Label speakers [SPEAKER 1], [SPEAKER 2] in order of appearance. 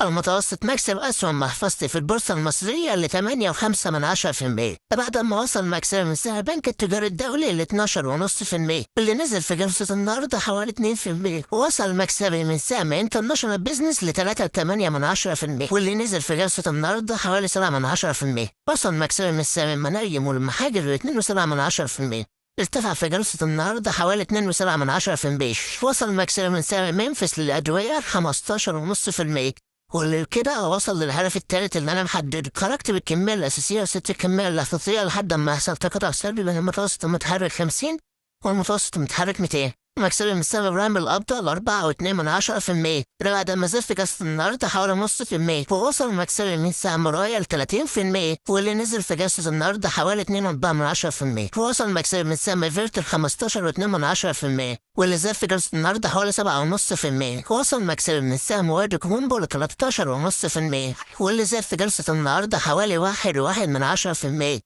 [SPEAKER 1] المتوسط مكسب أسهم محفظتي في البورصة المصرية ل8.5%، بعد ما وصل مكسب من سهم البنك التجاري الدولي ل12.5%، اللي نزل في جلسة النهاردة حوالي 2%. ووصل مكسبي من سهم انترناشونال بيزنس ل3.8%، واللي نزل في جلسة النهاردة حوالي 7%. وصل مكسبي من سهم المنايم والمحاجر ل2.7%، ارتفع في جلسة النهاردة حوالي 2.7%. وصل مكسبي من سهم منفس للأدوية 15.5%، واللي كده وصل للهدف التالت اللي انا محدده. خرجت بالكميه الاساسيه وسبت الكميه الاحتياطيه لحد ما يحصل تقاطع سلبي بين المتوسط المتحرك 50 والمتوسط المتحرك 200. مكسبي من سبب رامي الأبطال 4.2%، بعد ما زاد في جلسة النهاردة حوالي 0.5%. ووصل مكسبي من سهم رايل 30%، واللي نزل في جلسة النهاردة حوالي 2.4%. ووصل مكسبي من سهم فيرتل 15.2%، واللي زاد في جلسة النهاردة حوالي 7.5%. ووصل مكسبي من سهم وادي كومبو ل 13.5%، واللي زاد في جلسة النهاردة حوالي 1.1%.